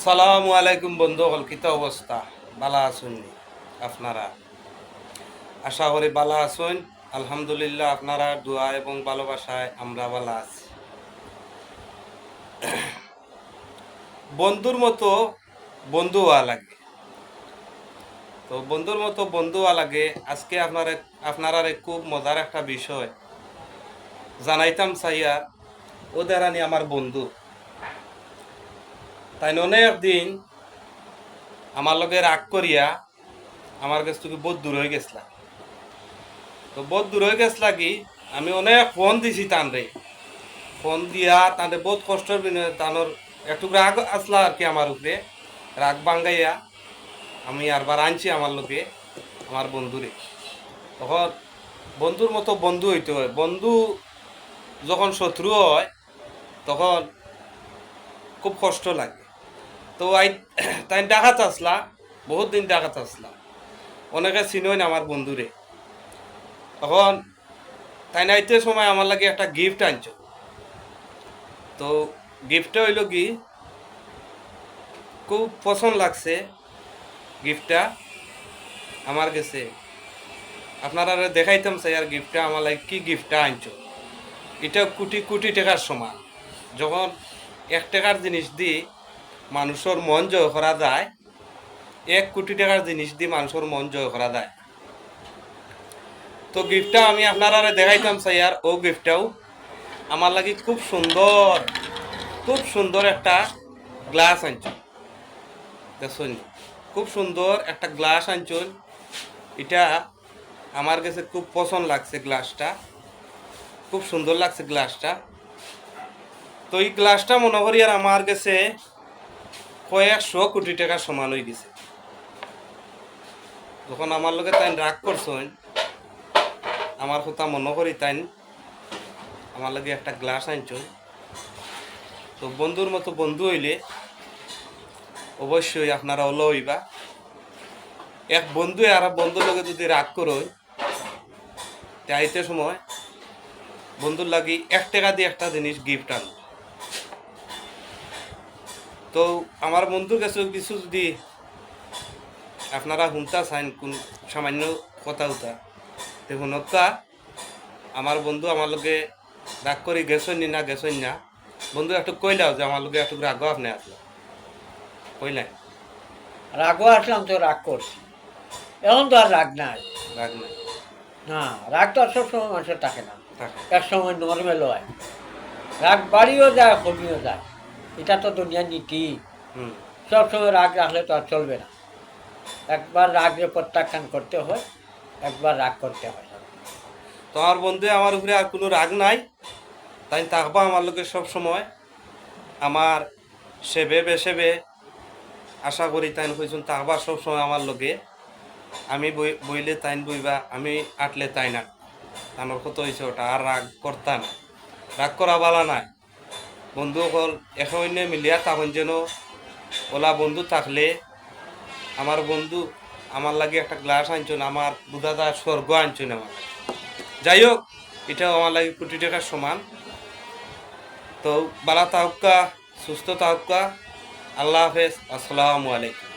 আসসালামু আলাইকুম বন্ধুগণ, কিতা অবস্থা? বালা আছেন নি আপনারা? আশা করি বালা আছেন। আলহামদুলিল্লাহ, আপনারা দোয়া এবং ভালোবাসায় আমরা বালা আছি। বন্ধুর মতো বন্ধু হওয়া লাগে। তো বন্ধুর মতো বন্ধু হওয়া লাগে। আজকে আপনারা খুব মজার একটা বিষয় জানাইতাম চাইয়া। ওদের আনি আমার বন্ধু, তাই অনেক দিন আমার লগে রাগ করিয়া আমার কাছ থেকে বহুত দূর হয়ে গেছিলাম। তো বহুত দূর হয়ে গেছিলা কি, আমি অনেক ফোন দিছি তানরে। ফোন দিয়া তাদের বহুত কষ্টের বিনিময়ে তানোর একটু রাগ আসলা আর কি আমার উপরে। রাগ বাঙ্গাইয়া আমি আরবার আনছি আমার লোকে, আমার বন্ধুরে। তখন বন্ধুর মতো বন্ধু হইতে হয়। বন্ধু যখন শত্রু হয় তখন খুব কষ্ট লাগে। তো তাই ডাকাত আসলা, বহুত দিন ডাকাত আসলা, অনেকে চিনই না আমার বন্ধুরে। তখন তাই নাইতে সময় আমার লাগে একটা গিফট আনছো। তো গিফটটা হইল কি, খুব পছন্দ লাগছে গিফটটা আমার কাছে। আপনারা দেখাইতাম চাই আর গিফটটা আমার লাগে কি গিফটটা আনছো। এটা কোটি কোটি টাকার সমান। যখন 1 টাকার জিনিস দিয়ে মানুষের মন জয় করা যায়, 1 কোটি টাকার জিনিস দিয়ে মানুষের মন জয় করা যায়। তো গিফটটা আমি আপনারা দেখাইতাম চাই। আর ও গিফটটাও আমার লাগে খুব সুন্দর, খুব সুন্দর একটা গ্লাস আনছো। দেখুন, খুব সুন্দর একটা গ্লাস আনছুন। এটা আমার কাছে খুব পছন্দ লাগছে গ্লাসটা, খুব সুন্দর লাগছে গ্লাসটা। তো এই গ্লাসটা মনে করি আর আমার কাছে কয়েকশো কোটি টাকার সমান হয়ে গেছে। যখন আমার লোকে তাই রাগ করছেন, আমার কথা মনে করি তাই আমার লাগে একটা গ্লাস আনছুন। তো বন্ধুর মতো বন্ধু হইলে অবশ্যই আপনারা হলো হইবা। এক বন্ধু আর বন্ধুর লগে যদি রাগ করো, তাইতে সময় বন্ধুর লাগি 1 টাকা দিয়ে একটা জিনিস গিফট আন। তো আমার বন্ধুর কাছে কিছু যদি আপনারা শুনতা চান, কোন সামান্য কথা উঠা দেখুন। আমার বন্ধু আমার লোকে রাগ করি গেছেন না গেছেন না, বন্ধু একটু কইলাও যে আমার লোকে একটু রাগ আপনি আসলো কইলেন। রাগও আসলাম তো রাগ করছি। এখন তো আর রাগ নাই। রাগ নাই, না, রাগ তো আর সবসময় মানুষের থাকে না। থাকে। এক সময় নর্মেল হয়, রাগ বাড়িও যায় কমিও যায়। এটা তো দুনিয়ার নীতি। হুম। সবসময় রাগ রাখলে তো আর চলবে না। একবার রাগকে প্রত্যাখ্যান করতে হয়, একবার রাগ করতে হয়। তো আমার বন্ধু আমার উপরে আর কোনো রাগ নাই, তাই থাকবা আমার লোকে সব সময় আমার সেবে বেসেবে। আশা করি তাই হয়েছেন থাকবা সব সময় আমার লোকে। আমি বইলে তাইন বইবা, আমি আটলে তাই না। আমার কত হয়েছে ওটা আর রাগ করতা না। রাগ করা বালা নাই। বন্ধু হল এখন মিলিয়া তখন যেন ওলা বন্ধু থাকলে। আমার বন্ধু আমার লাগে একটা গ্লাস আনছেন, আমার বুধাদা স্বর্গ আনছেন আমার। যাই হোক, এটাও আমার লাগে কোটি টাকার সমান। তো বালা তাহকা, সুস্থ তাহকা। আল্লাহ হাফেজ, আসসালামু আলাইকুম।